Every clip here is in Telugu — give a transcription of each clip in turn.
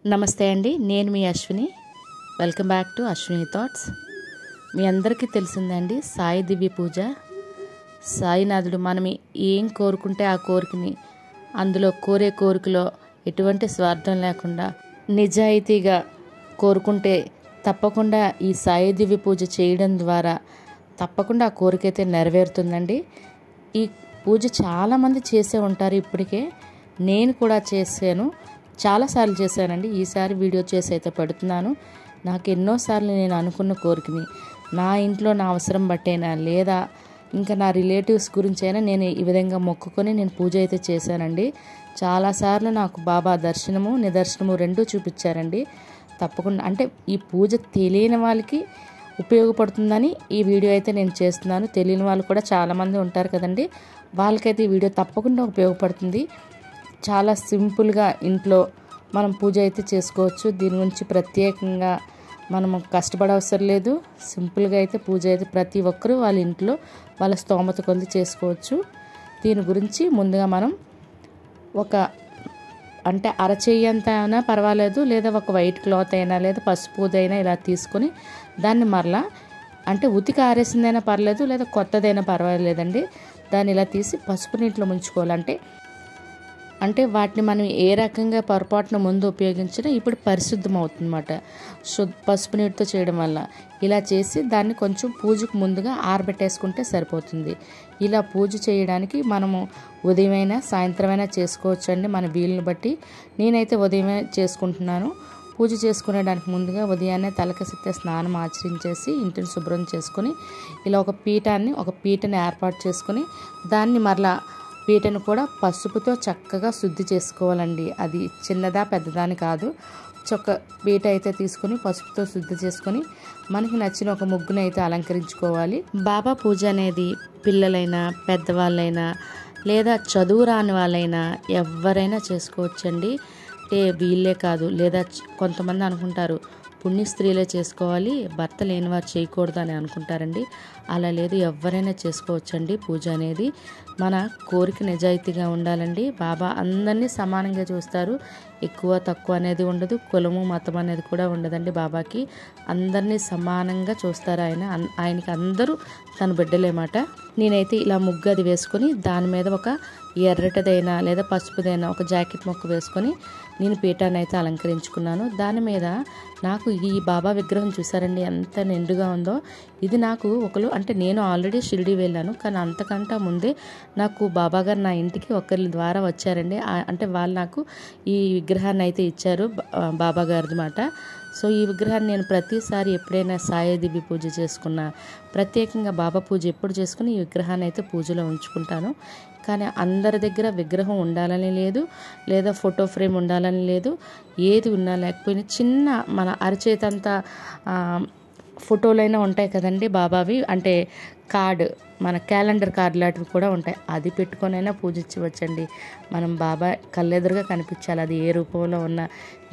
నమస్తే అండి, నేను మీ Ashwini. Welcome back to Ashwini thoughts. మీ అందరికీ తెలిసిందండి సాయి దివ్య పూజ. సాయినాథుడు మనం ఏం కోరుకుంటే ఆ కోరికని, అందులో కోరే కోరికలో ఎటువంటి స్వార్థం లేకుండా నిజాయితీగా కోరుకుంటే తప్పకుండా ఈ సాయి దివ్య పూజ చేయడం ద్వారా తప్పకుండా ఆ కోరిక అయితే నెరవేరుతుందండి. ఈ పూజ చాలామంది చేసే ఉంటారు. ఇప్పటికే నేను కూడా చేశాను, చాలాసార్లు చేశానండి. ఈసారి వీడియో చేసి అయితే పెడుతున్నాను. నాకు ఎన్నోసార్లు నేను అనుకున్న కోరికని నా ఇంట్లో నా అవసరం బట్టైనా లేదా ఇంకా నా రిలేటివ్స్ గురించి అయినా నేను ఈ విధంగా మొక్కుకొని నేను పూజ అయితే చేశానండి. చాలాసార్లు నాకు బాబా దర్శనము నిదర్శనము రెండూ చూపించారండి. తప్పకుండా అంటే ఈ పూజ తెలియని వాళ్ళకి ఉపయోగపడుతుందని ఈ వీడియో అయితే నేను చేస్తున్నాను. తెలియని వాళ్ళు కూడా చాలామంది ఉంటారు కదండి, వాళ్ళకైతే ఈ వీడియో తప్పకుండా ఉపయోగపడుతుంది. చాలా సింపుల్గా ఇంట్లో మనం పూజ అయితే చేసుకోవచ్చు. దీని గురించి ప్రత్యేకంగా మనము కష్టపడవసరం లేదు. సింపుల్గా అయితే పూజ అయితే ప్రతి ఒక్కరూ వాళ్ళ ఇంట్లో వాళ్ళ స్తోమత కొద్ది చేసుకోవచ్చు. దీని గురించి ముందుగా మనం ఒక అంటే అరచెయ్యంత అయినా పర్వాలేదు, లేదా ఒక వైట్ క్లాత్ అయినా లేదా పసుపుదైనా ఇలా తీసుకొని దాన్ని మరలా అంటే ఉతికి ఆరేసిందైనా పర్లేదు, లేదా కొత్తదైనా పర్వాలేదండి. దాన్ని ఇలా తీసి పసుపు నీటిలో ముంచుకోవాలంటే అంటే వాటిని మనం ఏ రకంగా పొరపాటున ముందు ఉపయోగించినా ఇప్పుడు పరిశుద్ధం అవుతుందన్నమాట. పసుపు నీటితో చేయడం వల్ల ఇలా చేసి దాన్ని కొంచెం పూజకు ముందుగా ఆరబెట్టేసుకుంటే సరిపోతుంది. ఇలా పూజ చేయడానికి మనము ఉదయమైనా సాయంత్రమైనా చేసుకోవచ్చు అండి, మన వీలుని బట్టి. నేనైతే ఉదయమే చేసుకుంటున్నాను. పూజ చేసుకునేదానికి ముందుగా ఉదయాన్నే తలకసితే స్నానం ఆచరించేసి ఇంటిని శుభ్రం చేసుకొని ఇలా ఒక పీటని ఏర్పాటు చేసుకొని దాన్ని మరలా పీటను కూడా పసుపుతో చక్కగా శుద్ధి చేసుకోవాలండి. అది చిన్నదా పెద్దదా అని కాదు, పీట అయితే తీసుకొని పసుపుతో శుద్ధి చేసుకొని మనకి నచ్చిన ఒక ముగ్గుని అయితే అలంకరించుకోవాలి. బాబా పూజ అనేది పిల్లలైనా పెద్దవాళ్ళైనా లేదా చదువు రాని వాళ్ళైనా ఎవరైనా చేసుకోవచ్చండి. అంటే వీళ్ళే కాదు, లేదా కొంతమంది అనుకుంటారు పుణ్య స్త్రీలే చేసుకోవాలి, భర్త లేని వారు చేయకూడదు అని అనుకుంటారండి. అలా లేదు, ఎవరైనా చేసుకోవచ్చండి. పూజ అనేది మన కోరిక నిజాయితీగా ఉండాలండి. బాబా అందరినీ సమానంగా చూస్తారు, ఎక్కువ తక్కువ అనేది ఉండదు, కులము మతం అనేది కూడా ఉండదండి. బాబాకి అందరినీ సమానంగా చూస్తారు. ఆయనకి అందరూ తన బిడ్డలేమాట. నేనైతే ఇలా ముగ్గు అది వేసుకొని దాని మీద ఒక ఎర్రటిదైనా లేదా పసుపుదైనా ఒక జాకెట్ మొక్క వేసుకొని నేను పీఠాన్ని అయితే అలంకరించుకున్నాను. దాని మీద నాకు ఈ బాబా విగ్రహం చూసారండి ఎంత నిండుగా ఉందో. ఇది నాకు అంటే నేను ఆల్రెడీ షిరిడి వెళ్ళాను, కానీ అంతకంటే ముందే నాకు బాబా గారు నా ఇంటికి ఒకరి ద్వారా వచ్చారండి. అంటే వాళ్ళు నాకు ఈ విగ్రహాన్ని అయితే ఇచ్చారు, బాబా గారిది మాట. సో ఈ విగ్రహాన్ని నేను ప్రతిసారి ఎప్పుడైనా సాయి దివ్య పూజ చేసుకున్నా, ప్రత్యేకంగా బాబా పూజ ఎప్పుడు చేసుకుని ఈ విగ్రహాన్ని అయితే పూజలో ఉంచుకుంటాను. కానీ అందరి దగ్గర విగ్రహం ఉండాలని లేదు, లేదా ఫోటో ఫ్రేమ్ ఉండాలని లేదు. ఏది ఉన్నా లేకపోయినా చిన్న మన అరచేతంత ఫోటోలైనా ఉంటాయి కదండి బాబావి, అంటే మన క్యాలెండర్ కార్డు లాంటివి కూడా ఉంటాయి. అది పెట్టుకొనైనా పూజించవచ్చండి. మనం బాబా కళ్ళెదురుగా కనిపించాలి, అది ఏ రూపంలో ఉన్న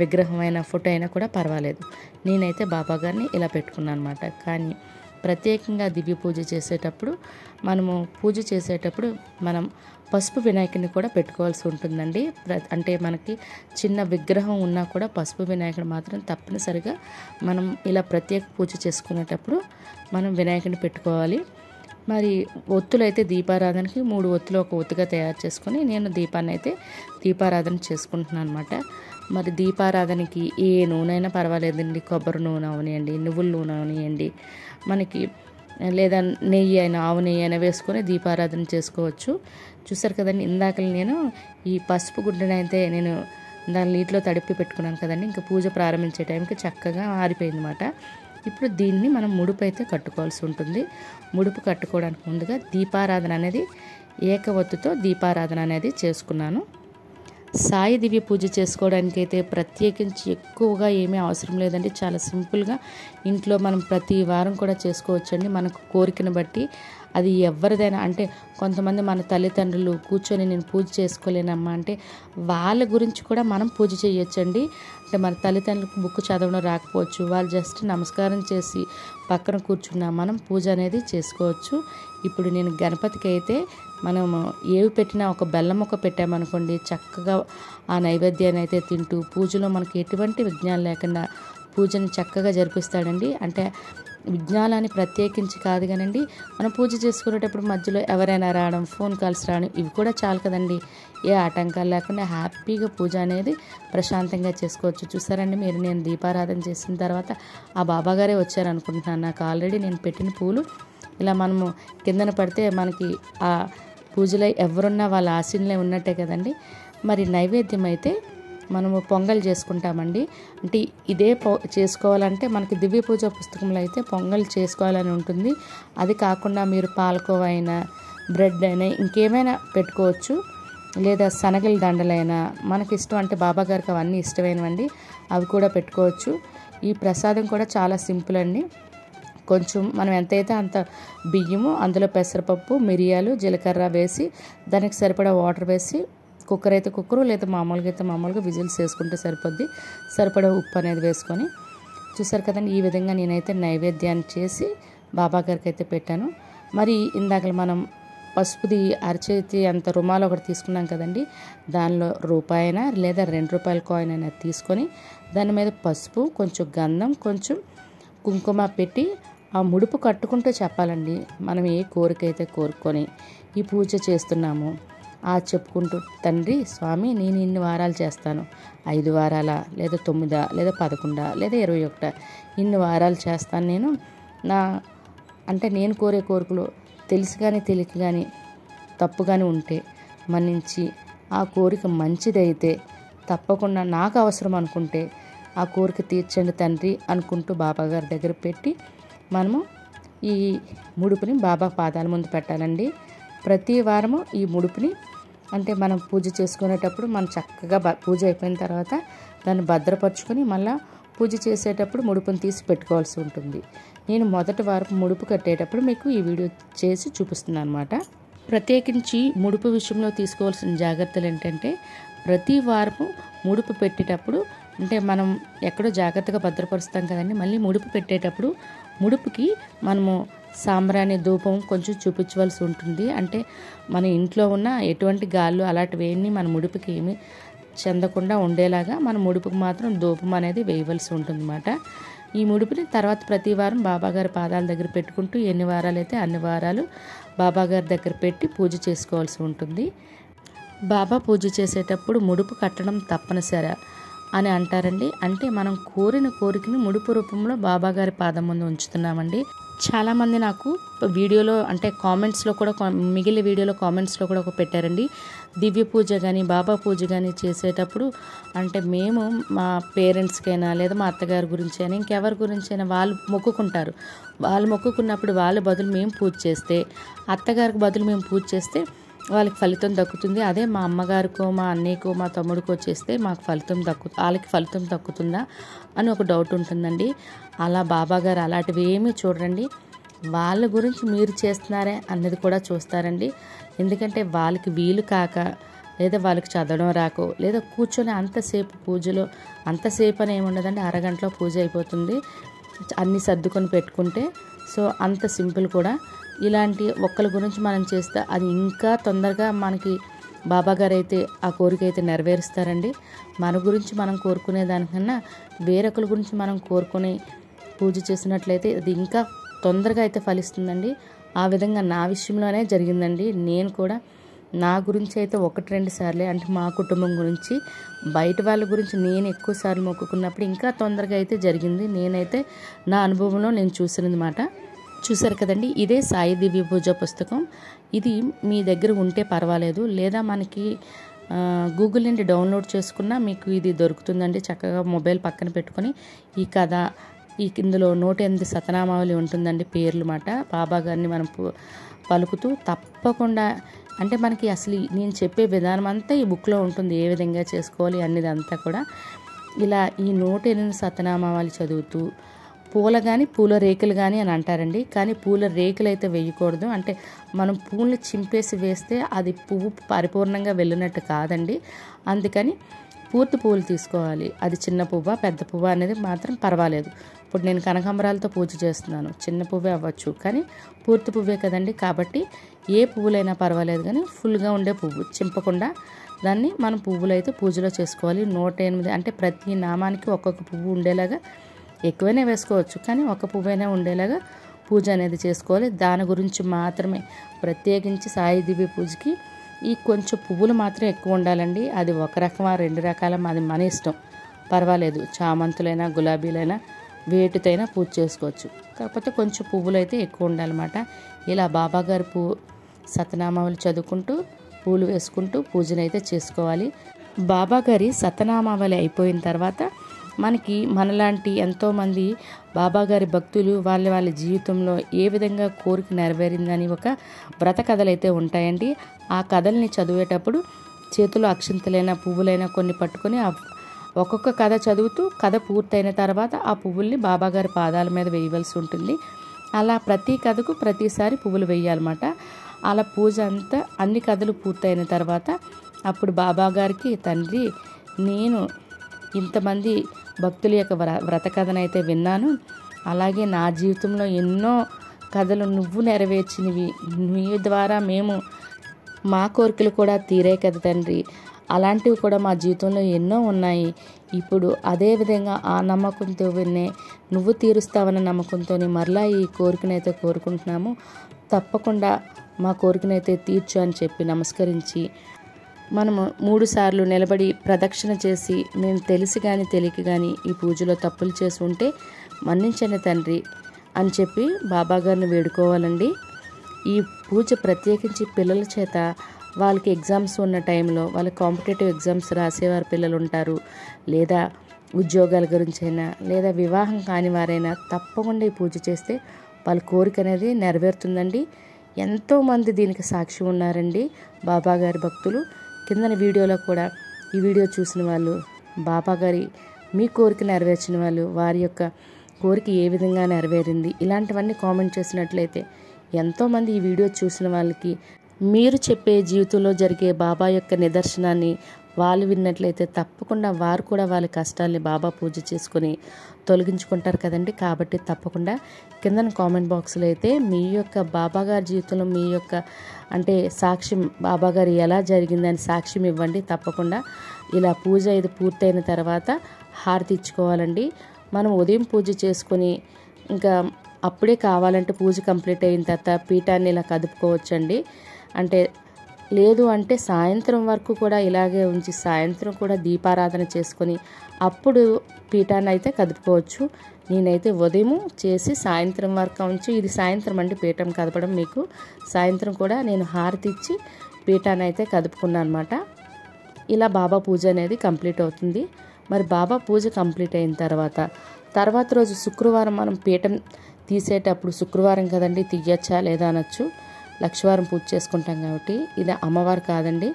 విగ్రహం అయినా ఫోటో అయినా కూడా పర్వాలేదు. నేనైతే బాబా గారిని ఇలా పెట్టుకున్నాను అనమాట. కానీ ప్రత్యేకంగా దివ్య పూజ చేసేటప్పుడు మనం పసుపు వినాయకుడిని కూడా పెట్టుకోవాల్సి ఉంటుందండి. అంటే మనకి చిన్న విగ్రహం ఉన్నా కూడా పసుపు వినాయకుడు మాత్రం తప్పనిసరిగా మనం ఇలా ప్రత్యేక పూజ చేసుకునేటప్పుడు మనం వినాయకుడిని పెట్టుకోవాలి. మరి ఒత్తులు అయితే దీపారాధనకి 3 ఒత్తులు ఒక ఒత్తుగా తయారు చేసుకొని నేను దీపారాధన చేసుకుంటున్నాను అనమాట. మరి దీపారాధనకి ఏ నూనె అయినా పర్వాలేదండి, కొబ్బరి నూనె అవనియండి, నువ్వుల నూనె అవనియండి, మనకి లేదా నెయ్యి అయినా ఆవు నెయ్యి అయినా వేసుకొని దీపారాధన చేసుకోవచ్చు. చూసారు కదండి, ఇందాక నేను ఈ పసుపు గుడ్డనైతే నేను దాని నీటిలో తడిపి పెట్టుకున్నాను కదండి. ఇంకా పూజ ప్రారంభించే టైంకి చక్కగా ఆరిపోయింది అన్నమాట. ఇప్పుడు దీన్ని మనం ముడుపు అయితే కట్టుకోవాల్సి ఉంటుంది. ముడుపు కట్టుకోవడానికి ముందుగా దీపారాధన అనేది ఏకవత్తుతో దీపారాధన అనేది చేసుకున్నాను. సాయి దివ్య పూజ చేసుకోవడానికి అయితే ప్రత్యేకించి ఎక్కువగా ఏమీ అవసరం లేదండి. చాలా సింపుల్గా ఇంట్లో మనం ప్రతి వారం కూడా చేసుకోవచ్చండి, మనకు కోరికను బట్టి. అది ఎవరిదైనా అంటే కొంతమంది మన తల్లిదండ్రులు కూర్చొని నేను పూజ చేసుకోలేనమ్మా అంటే వాళ్ళ గురించి కూడా మనం పూజ చేయొచ్చండి. అంటే మన తల్లిదండ్రులకు బుక్ చదవడం రాకపోవచ్చు, వాళ్ళు జస్ట్ నమస్కారం చేసి పక్కన కూర్చున్నా మనం పూజ అనేది చేసుకోవచ్చు. ఇప్పుడు నేను గణపతికి అయితే మనము ఏవి పెట్టినా ఒక బెల్లం ముక్క పెట్టామనుకోండి, చక్కగా ఆ నైవేద్యాన్ని అయితే తింటూ పూజలో మనకి ఎటువంటి విఘ్నాలు లేకుండా పూజని చక్కగా జరిపిస్తాడండి. అంటే విఘ్నాలని ప్రత్యేకించి కాదు కానండి, మనం పూజ చేసుకునేటప్పుడు మధ్యలో ఎవరైనా రావడం, ఫోన్ కాల్స్ రావడం ఇవి కూడా చాలు కదండి. ఏ ఆటంకాలు లేకుండా హ్యాపీగా పూజ అనేది ప్రశాంతంగా చేసుకోవచ్చు. చూసారండి మీరు, నేను దీపారాధన చేసిన తర్వాత ఆ బాబాగారే వచ్చారనుకుంటున్నాను. నాకు ఆల్రెడీ నేను పెట్టిన పూలు ఇలా మనము కిందన పడితే మనకి ఆ పూజలో ఎవరున్నా వాళ్ళ ఆశీనులే ఉన్నట్టే కదండి. మరి నైవేద్యం అయితే మనము పొంగల్ చేసుకుంటామండి. అంటే ఇదే చేసుకోవాలంటే మనకి దివ్య పూజ పుస్తకంలో అయితే పొంగల్ చేసుకోవాలని ఉంటుంది. అది కాకుండా మీరు పాలకోవా అయినా, బ్రెడ్ అయినా, ఇంకేమైనా పెట్టుకోవచ్చు. లేదా శనగల దండలైనా మనకి ఇష్టం, అంటే బాబా గారికి అవన్నీ ఇష్టమైనవండి, అవి కూడా పెట్టుకోవచ్చు. ఈ ప్రసాదం కూడా చాలా సింపుల్ అండి. కొంచెం మనం ఎంతైతే అంత బియ్యము, అందులో పెసరపప్పు, మిరియాలు, జీలకర్ర వేసి దానికి సరిపడా వాటర్ వేసి, కుక్కర్ అయితే కుక్కరు, లేదా మామూలుగా అయితే మామూలుగా విజిల్స్ వేసుకుంటే సరిపోద్ది. సరిపడా ఉప్పు అనేది వేసుకొని, చూసారు కదండి ఈ విధంగా నేనైతే నైవేద్యాన్ని చేసి బాబా గారికి అయితే పెట్టాను. మరి ఇందాక మనం పసుపుది అరచేతి అంత రుమాలు ఒకటి తీసుకున్నాం కదండి, దానిలో రూపాయైనా లేదా 2 రూపాయల కాయిన్ అయినా తీసుకొని దాని మీద పసుపు, కొంచెం గంధం, కొంచెం కుంకుమ పెట్టి ఆ ముడుపు కట్టుకుంటూ చెప్పాలండి. మనం ఏ కోరిక అయితే కోరుకొని ఈ పూజ చేస్తున్నాము ఆ చెప్పుకుంటూ, తండ్రి స్వామి నేను ఇన్ని వారాలు చేస్తాను, 5 వారాలా, లేదా 9 లేదా 11 లేదా 21, ఇన్ని వారాలు చేస్తాను నేను. నా అంటే నేను కోరే కోరికలు తెలిసి కానీ తెలియక కానీ తప్పు కానీ ఉంటే మన్నించి, ఆ కోరిక మంచిదైతే తప్పకుండా నాకు అవసరం అనుకుంటే ఆ కోరిక తీర్చండి తండ్రి అనుకుంటూ బాబా గారి దగ్గర పెట్టి మనము ఈ ముడుపుని బాబా పాదాల ముందు పెట్టాలండి. ప్రతి వారము ఈ ముడుపుని, అంటే మనం పూజ చేసుకునేటప్పుడు మనం చక్కగా పూజ అయిపోయిన తర్వాత దాన్ని భద్రపరుచుకొని మళ్ళీ పూజ చేసేటప్పుడు ముడుపుని తీసి పెట్టుకోవాల్సి ఉంటుంది. నేను మొదటి వారం ముడుపు కట్టేటప్పుడు మీకు ఈ వీడియో చేసి చూపిస్తున్నాను అనమాట. ప్రత్యేకించి ముడుపు విషయంలో తీసుకోవాల్సిన జాగ్రత్తలు ఏంటంటే, ప్రతి వారము ముడుపు పెట్టేటప్పుడు, అంటే మనం ఎక్కడో జాగ్రత్తగా భద్రపరుస్తాం కదండి, మళ్ళీ ముడుపు పెట్టేటప్పుడు ముడుపుకి మనము సాంబ్రాణి ధూపం కొంచెం చూపించవలసి ఉంటుంది. అంటే మన ఇంట్లో ఉన్న ఎటువంటి గాళ్ళు అలాంటివేమీ మన ముడుపుకి ఏమి చెందకుండా ఉండేలాగా మన ముడుపుకి మాత్రం ధూపం అనేది వేయవలసి ఉంటుందన్నమాట. ఈ ముడుపుని తర్వాత ప్రతి వారం బాబాగారి పాదాల దగ్గర పెట్టుకుంటూ ఎన్ని వారాలు అయితే అన్ని వారాలు బాబాగారి దగ్గర పెట్టి పూజ చేసుకోవాల్సి ఉంటుంది. బాబా పూజ చేసేటప్పుడు ముడుపు కట్టడం తప్పనిసరి అని అంటారండి. అంటే మనం కోరిన కోరికని ముడుపు రూపంలో బాబాగారి పాదం ముందు ఉంచుతున్నామండి. చాలామంది నాకు వీడియోలో, అంటే కామెంట్స్లో కూడా, మిగిలిన వీడియోలో కామెంట్స్లో కూడా పెట్టారండి, దివ్య పూజ కానీ బాబా పూజ కానీ చేసేటప్పుడు, అంటే మేము మా పేరెంట్స్కైనా లేదా మా అత్తగారి గురించి అయినా ఇంకెవరి గురించి అయినా వాళ్ళు మొక్కుకుంటారు. వాళ్ళు మొక్కుకున్నప్పుడు వాళ్ళ బదులు మేము పూజ చేస్తే, అత్తగారికి బదులు మేము పూజ చేస్తే వాళ్ళకి ఫలితం దక్కుతుంది. అదే మా అమ్మగారికో, మా అన్నయ్యకో, మా తమ్ముడికో చేస్తే మాకు వాళ్ళకి ఫలితం దక్కుతుందా అని ఒక డౌట్ ఉంటుందండి. అలా బాబాగారు అలాంటివి ఏమీ చూడండి. వాళ్ళ గురించి మీరు చేస్తున్నారే అన్నది కూడా చూస్తారండి. ఎందుకంటే వాళ్ళకి వీలు కాక, లేదా వాళ్ళకి చదవడం రాకో, లేదా కూర్చొని అంతసేపు పూజలో, అంతసేపు అని ఏమి ఉండదండి, అరగంటలో పూజ అయిపోతుంది అన్నీ సర్దుకొని పెట్టుకుంటే. సో అంత సింపుల్ కూడా. ఇలాంటి ఒక్కరి గురించి మనం చేస్తే అది ఇంకా తొందరగా మనకి బాబాగారు అయితే ఆ కోరిక అయితే నెరవేరుస్తారండి. మన గురించి మనం కోరుకునే దానికన్నా వేరొకరి గురించి మనం కోరుకుని పూజ చేసినట్లయితే అది ఇంకా తొందరగా అయితే ఫలిస్తుందండి. ఆ విధంగా నా విషయంలోనే జరిగిందండి. నేను కూడా నా గురించి అయితే 1-2 సార్లే, అంటే మా కుటుంబం గురించి, బయట వాళ్ళ గురించి నేను ఎక్కువ సార్లు మొక్కుకున్నప్పుడు ఇంకా తొందరగా అయితే జరిగింది. నేనైతే నా అనుభవంలో నేను చూసినమాట. చూసారు కదండి, ఇదే సాయి దివ్య పూజ పుస్తకం. ఇది మీ దగ్గర ఉంటే పర్వాలేదు, లేదా మనకి గూగుల్ నుండి డౌన్లోడ్ చేసుకున్నా మీకు ఇది దొరుకుతుందండి. చక్కగా మొబైల్ పక్కన పెట్టుకొని ఈ కథ, ఇందులో 108 సతనామావళి ఉంటుందండి, పేర్లు మాట. బాబా గారిని మనం పలుకుతూ తప్పకుండా, అంటే మనకి అసలు నేను చెప్పే విధానం అంతా ఈ బుక్లో ఉంటుంది, ఏ విధంగా చేసుకోవాలి అనేది అంతా కూడా. ఇలా ఈ 108 సతనామావళి చదువుతూ, పూల కానీ పూల రేకులు కానీ అని అంటారండి, కానీ పూల రేకులు అయితే వేయకూడదు. అంటే మనం పూలను చింపేసి వేస్తే అది పువ్వు పరిపూర్ణంగా వెళ్ళినట్టు కాదండి. అందుకని పూర్తి పువ్వులు తీసుకోవాలి. అది చిన్న పువ్వా పెద్ద పువ్వా అనేది మాత్రం పర్వాలేదు. ఇప్పుడు నేను కనకాంబరాలతో పూజ చేస్తున్నాను, చిన్న పువ్వే అవ్వచ్చు కానీ పూర్తి పువ్వే కదండి. కాబట్టి ఏ పువ్వులైనా పర్వాలేదు కానీ ఫుల్గా ఉండే పువ్వు చింపకుండా దాన్ని మనం పువ్వులు అయితే పూజలో చేసుకోవాలి. 108 అంటే ప్రతి నామానికి ఒక్కొక్క పువ్వు ఉండేలాగా, ఎక్కువైనా వేసుకోవచ్చు కానీ ఒక పువ్వైనా ఉండేలాగా పూజ అనేది చేసుకోవాలి. దాని గురించి మాత్రమే ప్రత్యేకించి సాయి దివ్య పూజకి ఈ కొంచెం పువ్వులు మాత్రం ఎక్కువ ఉండాలండి. అది ఒక రకమా 2 రకాల అది మన ఇష్టం, పర్వాలేదు. చామంతులైనా గులాబీలైనా వేటితైనా పూజ చేసుకోవచ్చు. కాకపోతే కొంచెం పువ్వులు అయితే ఎక్కువ ఉండాలన్నమాట. ఇలా బాబాగారి సతనామావళి చదువుకుంటూ పూలు వేసుకుంటూ పూజనైతే చేసుకోవాలి. బాబాగారి సతనామావళి అయిపోయిన తర్వాత మనలాంటి ఎంతోమంది బాబాగారి భక్తులు వాళ్ళ జీవితంలో ఏ విధంగా కోరిక నెరవేరిందని ఒక వ్రత కథలు అయితే ఉంటాయండి. ఆ కథల్ని చదివేటప్పుడు చేతిలో అక్షింతలైనా పువ్వులైనా కొన్ని పట్టుకొని ఒక్కొక్క కథ చదువుతూ కథ పూర్తయిన తర్వాత ఆ పువ్వుల్ని బాబాగారి పాదాల మీద వేయవలసి ఉంటుంది. అలా ప్రతి కథకు ప్రతిసారి పువ్వులు వేయాలన్నమాట. అలా పూజ అంతా అన్ని కథలు పూర్తయిన తర్వాత అప్పుడు బాబాగారికి, తండ్రి నేను ఇంతమంది భక్తుల యొక్క వ్రత కథనైతే విన్నాను, అలాగే నా జీవితంలో ఎన్నో కథలు నువ్వు నెరవేర్చినవి, నీ ద్వారా మా కోరికలు కూడా తీరే కదా తండ్రి, అలాంటివి కూడా మా జీవితంలో ఎన్నో ఉన్నాయి. ఇప్పుడు అదేవిధంగా ఆ నమ్మకంతో నువ్వు తీరుస్తావన్న నమ్మకంతో మరలా ఈ కోరికనైతే కోరుకుంటున్నాము, తప్పకుండా మా కోరికనైతే తీర్చు అని చెప్పి నమస్కరించి మనము 3 సార్లు నిలబడి ప్రదక్షిణ చేసి, మేము తెలిసి కానీ తెలియక కానీ ఈ పూజలో తప్పులు చేసి ఉంటే మన్నించండి తండ్రి అని చెప్పి బాబాగారిని వేడుకోవాలండి. ఈ పూజ ప్రత్యేకించి పిల్లల చేత వాళ్ళకి ఎగ్జామ్స్ ఉన్న టైంలో, వాళ్ళ కాంపిటేటివ్ ఎగ్జామ్స్ రాసేవారు పిల్లలు ఉంటారు, లేదా ఉద్యోగాల గురించి అయినా, లేదా వివాహం కాని వారైనా తప్పకుండా ఈ పూజ చేస్తే వాళ్ళ కోరిక అనేది నెరవేరుతుందండి. ఎంతోమంది దీనికి సాక్షి ఉన్నారండి బాబాగారి భక్తులు. కిందన వీడియోలో కూడా ఈ వీడియో చూసిన వాళ్ళు, బాబాగారి మీ కోరిక నెరవేర్చిన వాళ్ళు, వారి యొక్క కోరిక ఏ విధంగా నెరవేరింది ఇలాంటివన్నీ కామెంట్ చేసినట్లయితే ఎంతోమంది ఈ వీడియో చూసిన వాళ్ళకి మీరు చెప్పే జీవితంలో జరిగే బాబా యొక్క నిదర్శనాన్ని వాళ్ళు విన్నట్లయితే తప్పకుండా వారు కూడా వాళ్ళ కష్టాల్ని బాబా పూజ చేసుకొని తొలగించుకుంటారు కదండి. కాబట్టి తప్పకుండా కింద కామెంట్ బాక్స్లో అయితే మీ యొక్క బాబాగారి జీవితంలో మీ యొక్క సాక్ష్యం బాబాగారు ఎలా జరిగిందని సాక్ష్యం ఇవ్వండి. తప్పకుండా ఇలా పూజ ఇది పూర్తయిన తర్వాత హారతి ఇచ్చుకోవాలండి. మనం ఉదయం పూజ చేసుకొని ఇంకా అప్పుడే కావాలంటే పూజ కంప్లీట్ అయిన తర్వాత పీఠాన్ని ఇలా కదుపుకోవచ్చండి. లేదు అంటే సాయంత్రం వరకు కూడా ఇలాగే ఉంచి సాయంత్రం కూడా దీపారాధన చేసుకొని అప్పుడు పీఠాన్ని అయితే కదుపుకోవచ్చు. నేనైతే ఉదయం చేసి సాయంత్రం వరకు ఉంచి, ఇది సాయంత్రం అండి పీఠం కదపడం, మీకు సాయంత్రం కూడా నేను హారతి ఇచ్చి పీఠాన్ని అయితే కదుపుకున్నాను అనమాట. ఇలా బాబా పూజ అనేది కంప్లీట్ అవుతుంది. మరి బాబా పూజ కంప్లీట్ అయిన తర్వాత రోజు శుక్రవారం మనం పీఠం తీసేటప్పుడు, శుక్రవారం కదండి తీయచ్చా లేదా అనొచ్చు, లక్షవారం పూజ చేసుకుంటాం కాబట్టి, ఇది అమ్మవారు కాదండి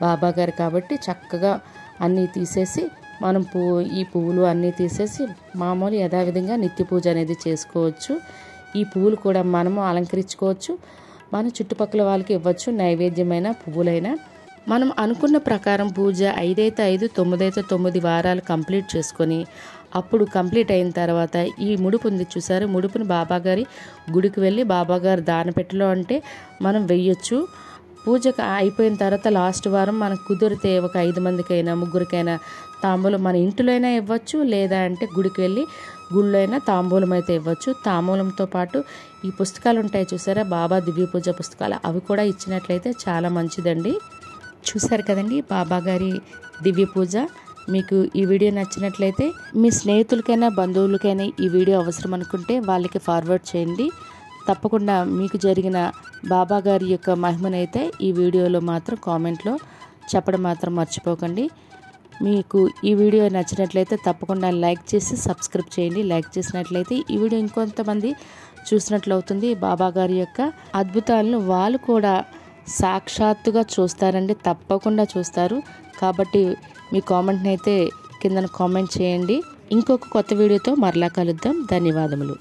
బాబాగారు కాబట్టి చక్కగా అన్నీ తీసేసి మనం ఈ పువ్వులు అన్నీ తీసేసి మామూలు యథావిధంగా నిత్య పూజ అనేది చేసుకోవచ్చు. ఈ పువ్వులు కూడా మనము అలంకరించుకోవచ్చు, మన చుట్టుపక్కల వాళ్ళకి ఇవ్వచ్చు. నైవేద్యమైన పువ్వులైనా మనం అనుకున్న ప్రకారం పూజ 5 అయితే 5, 9 అయితే 9 వారాలు కంప్లీట్ చేసుకొని అప్పుడు కంప్లీట్ అయిన తర్వాత ఈ ముడుపు ఉంది చూసారు, ముడుపుని బాబాగారి గుడికి వెళ్ళి బాబాగారు దానపెట్టెలో మనం వెయ్యొచ్చు. పూజ అయిపోయిన తర్వాత లాస్ట్ వారం మనకు కుదిరితే ఒక 5 మందికైనా 3కైనా తాంబూలం మన ఇంటిలోనైనా ఇవ్వచ్చు, లేదా గుడికి వెళ్ళి గుళ్ళో అయినా తాంబూలం అయితే ఇవ్వచ్చు. తాంబూలంతో పాటు ఈ పుస్తకాలు ఉంటాయి చూసారా, బాబా దివ్య పూజ పుస్తకాలు, అవి కూడా ఇచ్చినట్లయితే చాలా మంచిదండి. చూసారు కదండి బాబాగారి దివ్య పూజ. మీకు ఈ వీడియో నచ్చినట్లయితే మీ స్నేహితులకైనా బంధువులకైనా ఈ వీడియో అవసరం అనుకుంటే వాళ్ళకి ఫార్వర్డ్ చేయండి. తప్పకుండా మీకు జరిగిన బాబాగారి యొక్క మహిమనైతే ఈ వీడియోలో మాత్రం కామెంట్లో చెప్పడం మాత్రం మర్చిపోకండి. మీకు ఈ వీడియో నచ్చినట్లయితే తప్పకుండా లైక్ చేసి సబ్స్క్రైబ్ చేయండి. లైక్ చేసినట్లయితే ఈ వీడియో ఇంకొంతమంది చూసినట్లు అవుతుంది. బాబాగారి యొక్క అద్భుతాలను వాళ్ళు కూడా సాక్షాత్తుగా చూస్తారండి, తప్పకుండా చూస్తారు. కాబట్టి మీ కామెంట్ని అయితే కింద కామెంట్ చేయండి. ఇంకొక కొత్త వీడియోతో మరలా కలుద్దాం. ధన్యవాదములు.